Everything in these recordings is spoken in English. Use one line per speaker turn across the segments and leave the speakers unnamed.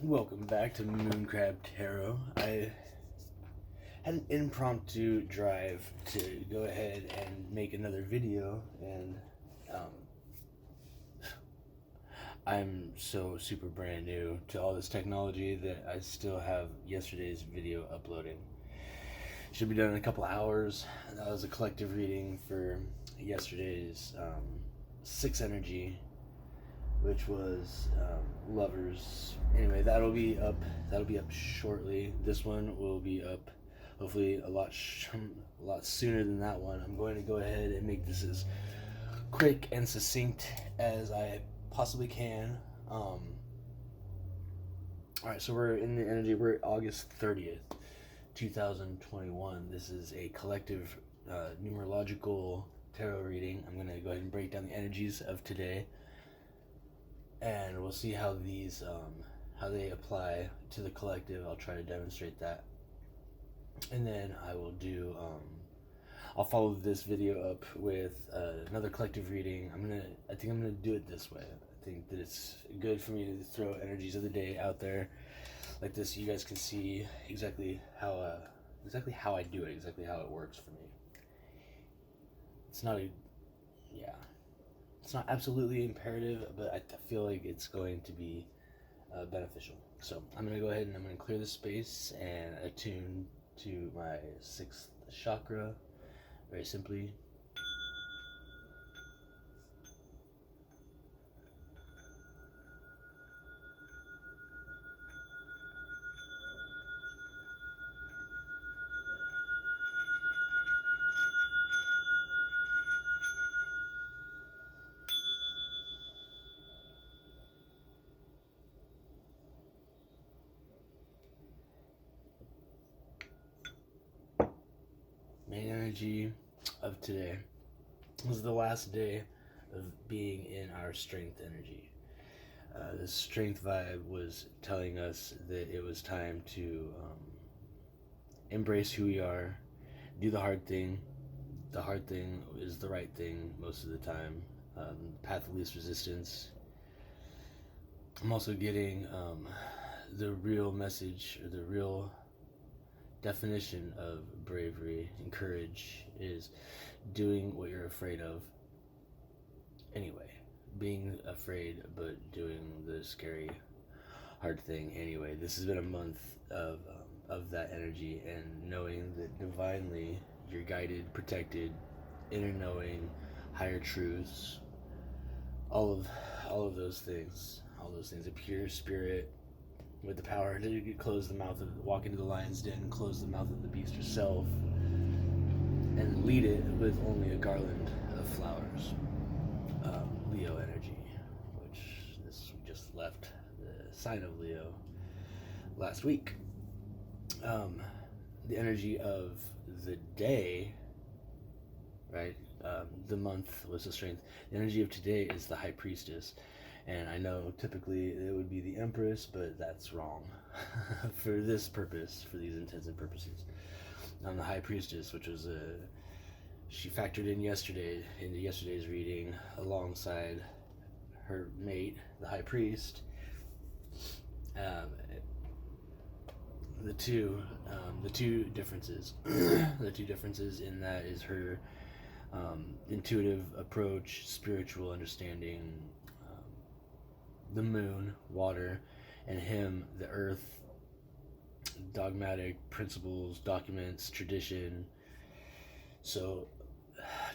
Welcome back to Mooncrab Tarot. I had an impromptu drive to go ahead and make another video, and I'm so super brand new to all this technology that I still have yesterday's video uploading. Should be done in a couple hours. That was a collective reading for yesterday's 6 energy, which was lovers. Anyway, that'll be up shortly. This one will be up hopefully a lot sooner than that one. I'm going to go ahead and make this as quick and succinct as I possibly can. Alright, so we're in the energy. We're at August 30th 2021. This is a collective numerological tarot reading. I'm going to go ahead and break down the energies of today, and we'll see how these how they apply to the collective. I'll try to demonstrate that, and then I will do I'll follow this video up with another collective reading. I think I'm gonna do it this way. I think that it's good for me to throw energies of the day out there like this, so you guys can see exactly how I do it, exactly how it works for me. It's not absolutely imperative, but I feel like it's going to be beneficial. So I'm going to go ahead and I'm going to clear the space and attune to my 6th chakra, very simply. Main energy of today. This is the last day of being in our strength energy. The strength vibe was telling us that it was time to embrace who we are, do the hard thing. The hard thing is the right thing most of the time. Path of least resistance. I'm also getting the real message, or the real definition of bravery and courage is doing what you're afraid of anyway. Being afraid but doing the scary hard thing anyway. This has been a month of that energy, and knowing that divinely you're guided, protected, inner knowing, higher truths, all of those things, a pure spirit with the power to close the mouth walk into the lion's den, close the mouth of the beast herself, and lead it with only a garland of flowers. Leo energy, which we just left the sign of Leo last week. The energy of the day, right? The month was the strength. The energy of today is the high priestess. And I know typically it would be the Empress, but that's wrong for this purpose, for these intents and purposes. The High Priestess, which was she factored in into yesterday's reading alongside her mate, the High Priest. The two differences, the two differences in that is her intuitive approach, spiritual understanding. The moon, water, and him, the earth, dogmatic principles, documents, tradition. So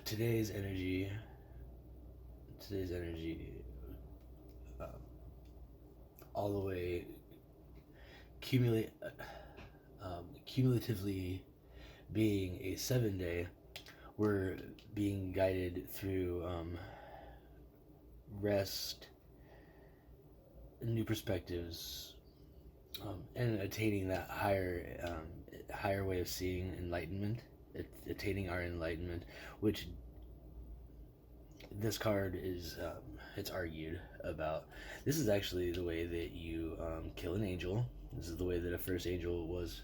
today's energy, all the way cumulatively being a 7-day, we're being guided through rest, new perspectives, and attaining that higher way of seeing, enlightenment, attaining our enlightenment, which this card is it's argued about. This is actually the way that you kill an angel. This is the way that a first angel was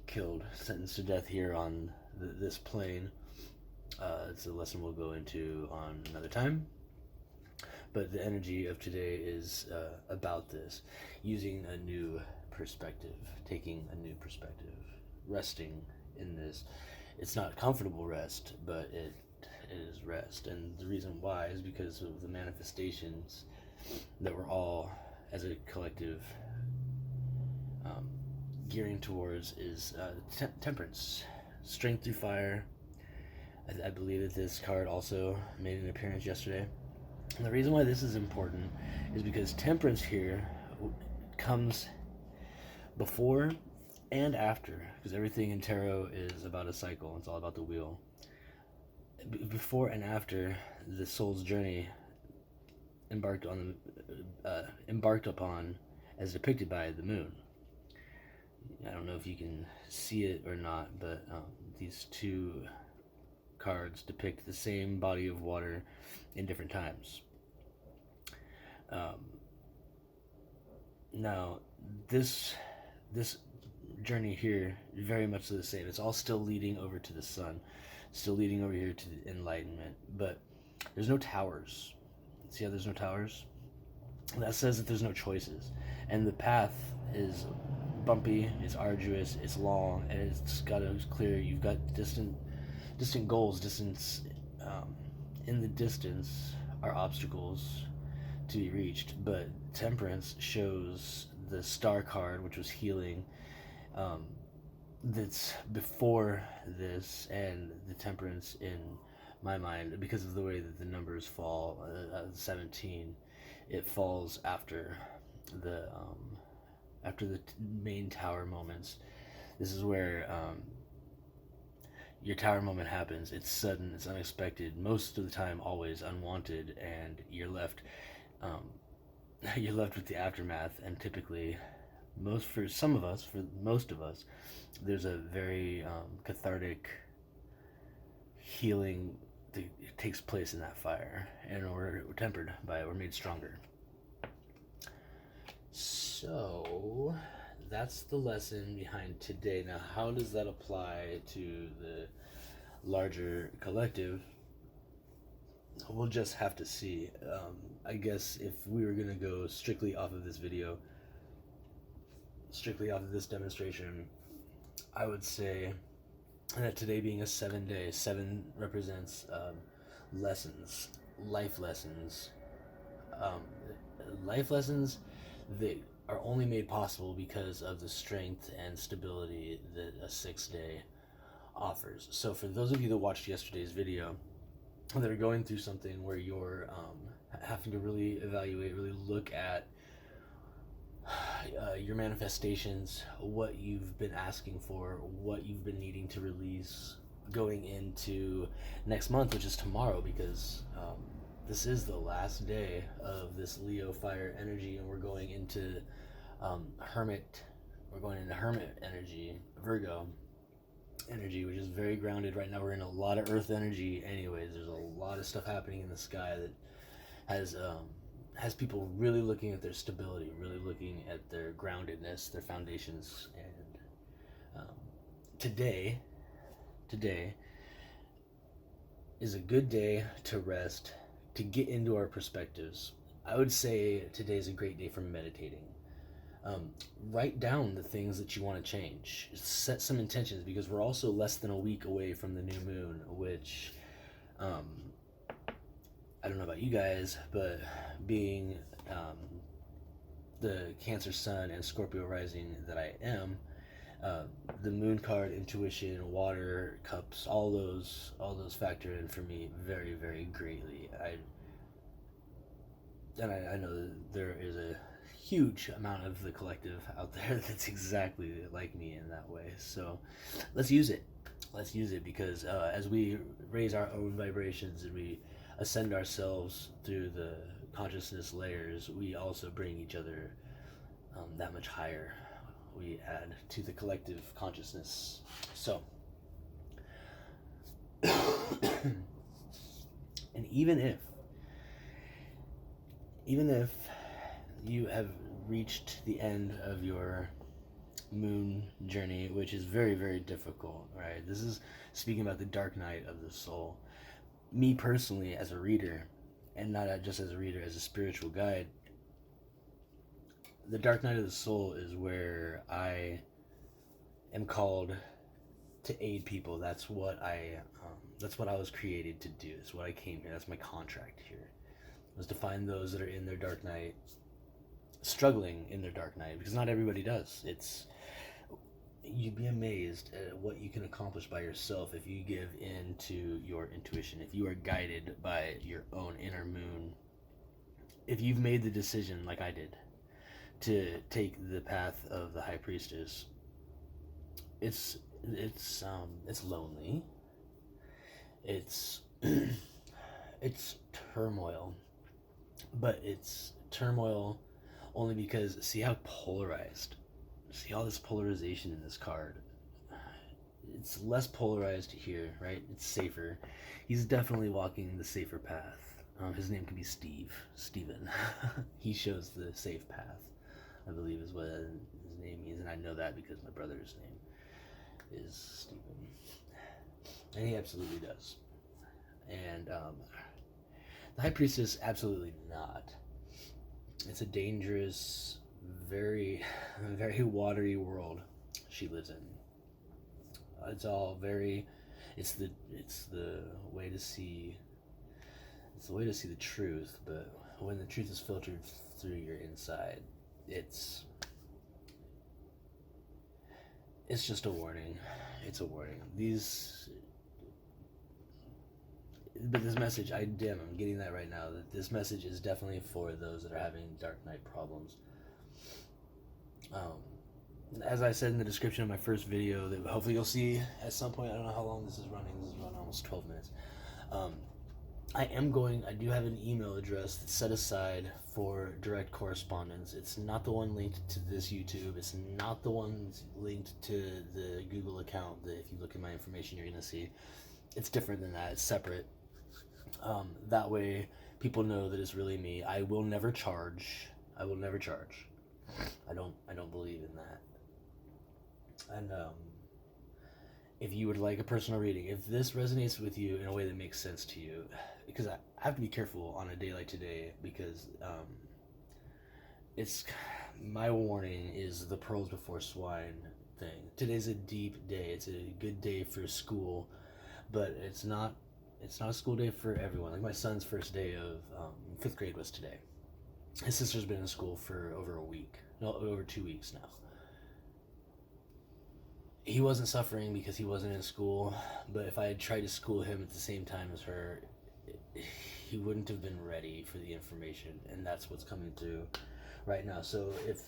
killed, sentenced to death here on this plane. It's a lesson we'll go into on another time. but the energy of today is about this, using a new perspective, taking a new perspective, resting in this. It's not comfortable rest, but it is rest. And the reason why is because of the manifestations that we're all, as a collective, gearing towards is temperance, strength through fire. I believe that this card also made an appearance yesterday. And the reason why this is important is because temperance here comes before and after, because everything in tarot is about a cycle. It's all about the wheel. Before and after the soul's journey embarked upon, as depicted by the moon. I don't know if you can see it or not, but these two cards depict the same body of water in different times. Now, this journey here is very much the same. It's all still leading over to the sun, still leading over here to the enlightenment, but there's no towers. See how there's no towers? That says that there's no choices, and the path is bumpy, it's arduous, it's long, and it's got to clear. You've got distant goals. Distance in the distance are obstacles to be reached, but temperance shows the star card, which was healing, that's before this, and the temperance in my mind, because of the way that the numbers fall, 17, it falls after the main tower moments. This is where your tower moment happens. It's sudden, it's unexpected, most of the time always unwanted, and you're left with the aftermath. And typically, for most of us, there's a very cathartic healing that takes place in that fire, and we're tempered by it, we're made stronger. So that's the lesson behind today. Now, how does that apply to the larger collective? We'll just have to see. I guess if we were going to go strictly off of this video, strictly off of this demonstration, I would say that today being a 7-day, 7 represents lessons, life lessons. Life lessons that are only made possible because of the strength and stability that a 6-day offers. So for those of you that watched yesterday's video that are going through something where you're having to really evaluate, really look at your manifestations, what you've been asking for, what you've been needing to release going into next month, which is tomorrow, because this is the last day of this Leo fire energy, and we're going into hermit energy, Virgo energy, which is very grounded. Right now we're in a lot of earth energy anyways. There's a lot of stuff happening in the sky that has people really looking at their stability, really looking at their groundedness, their foundations. And today is a good day to rest, to get into our perspectives. I would say today is a great day for meditating. Write down the things that you want to change. Set some intentions, because we're also less than a week away from the new moon, which I don't know about you guys, but being the Cancer Sun and Scorpio rising that I am, the moon card, intuition, water, cups, all those factor in for me very, very greatly. I know that there is a huge amount of the collective out there that's exactly like me in that way. So let's use it. Because as we raise our own vibrations and we ascend ourselves through the consciousness layers, we also bring each other that much higher. We add to the collective consciousness. So and even if you have reached the end of your moon journey, which is very, very difficult, right? This is speaking about the dark night of the soul. Me personally, as a reader, and not just as a reader, as a spiritual guide. The dark night of the soul is where I am called to aid people. That's what I was created to do. That's what I came here. That's my contract here. Was to find those that are in their dark night, struggling in their dark night, because not everybody does. You'd be amazed at what you can accomplish by yourself if you give in to your intuition, if you are guided by your own inner moon, if you've made the decision, like I did, to take the path of the high priestess. It's lonely. It's it's turmoil, but it's turmoil only because see how polarized. See all this polarization in this card. It's less polarized here, right? It's safer. He's definitely walking the safer path. His name could be Steven. He shows the safe path, I believe is what his name means, and I know that because my brother's name is Steven, and he absolutely does. And the High Priestess, absolutely not. It's a dangerous, very, very watery world she lives in. It's all very. It's the way to see. It's the way to see the truth, but when the truth is filtered through your inside, it's just a warning. It's a warning. But this message, I'm getting that right now, that this message is definitely for those that are having dark night problems. As I said in the description of my first video, that hopefully you'll see at some point, I don't know how long this is running, this is running almost 12 minutes. I do have an email address that's set aside for direct correspondence. It's not the one linked to this YouTube. It's not the one linked to the Google account that if you look at my information, you're going to see. It's different than that. It's separate. That way people know that it's really me. I will never charge. I don't believe in that. And if you would like a personal reading, if this resonates with you in a way that makes sense to you, because I have to be careful on a day like today, because it's my warning is the pearls before swine thing. Today's a deep day. It's a good day for school, but it's not a school day for everyone. Like my son's first day of 5th grade was today. His sister's been in school for over 2 weeks now. He wasn't suffering because he wasn't in school, but if I had tried to school him at the same time as her, he wouldn't have been ready for the information, and that's what's coming through right now. So if,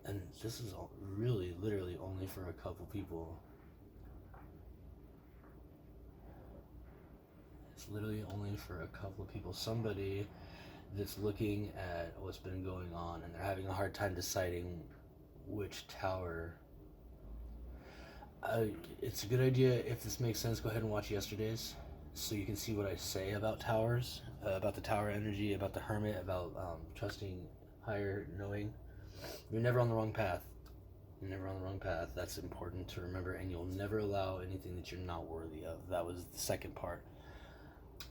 and this is really, literally only for a couple people. It's literally only for a couple of people. Somebody that's looking at what's been going on, and they're having a hard time deciding which tower. It's a good idea, if this makes sense, go ahead and watch yesterday's so you can see what I say about towers, about the tower energy, about the hermit, about trusting higher knowing. You're never on the wrong path. You're never on the wrong path. That's important to remember, and you'll never allow anything that you're not worthy of. That was the second part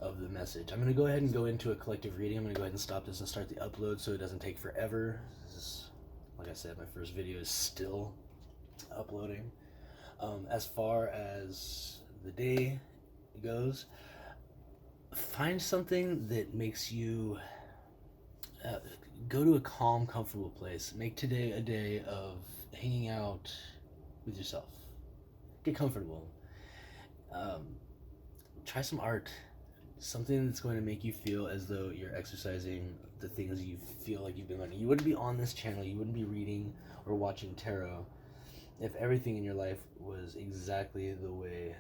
of the message. I'm going to go ahead and go into a collective reading. I'm going to go ahead and stop this and start the upload so it doesn't take forever. This is, like I said, my first video is still uploading. As far as the day goes, find something that makes you go to a calm, comfortable place. Make today a day of hanging out with yourself. Get comfortable. Try some art. Something that's going to make you feel as though you're exercising the things you feel like you've been learning. You wouldn't be on this channel, you wouldn't be reading or watching tarot if everything in your life was exactly the way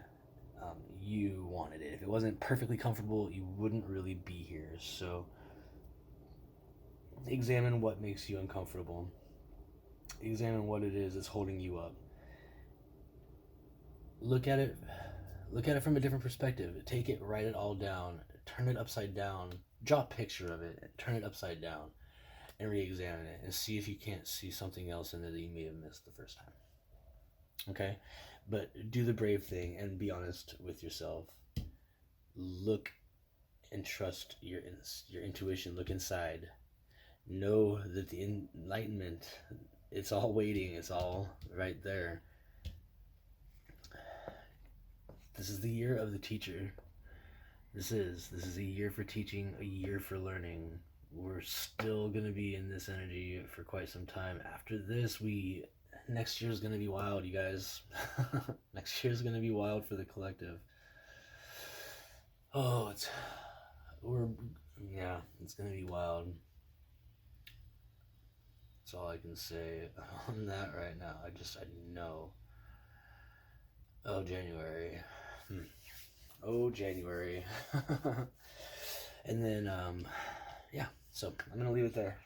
you wanted it. If it wasn't perfectly comfortable, you wouldn't really be here. So examine what makes you uncomfortable. Examine what it is that's holding you up. Look at it from a different perspective. Take it, write it all down, turn it upside down, draw a picture of it, turn it upside down, and re-examine it, and see if you can't see something else in there that you may have missed the first time. Okay? But do the brave thing and be honest with yourself. Look and trust your intuition. Look inside. Know that the enlightenment, it's all waiting. It's all right there. This is the year of the teacher. This is a year for teaching, a year for learning. We're still gonna be in this energy for quite some time. After this, next year's gonna be wild, you guys. Next year's gonna be wild for the collective. Oh, it's gonna be wild. That's all I can say on that right now. I know. Oh, January. Oh, January. And then, yeah, so I'm going to leave it there.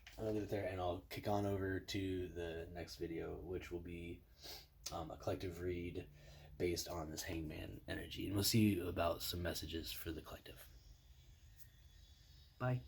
And I'll kick on over to the next video, which will be a collective read based on this hangman energy. And we'll see about some messages for the collective. Bye.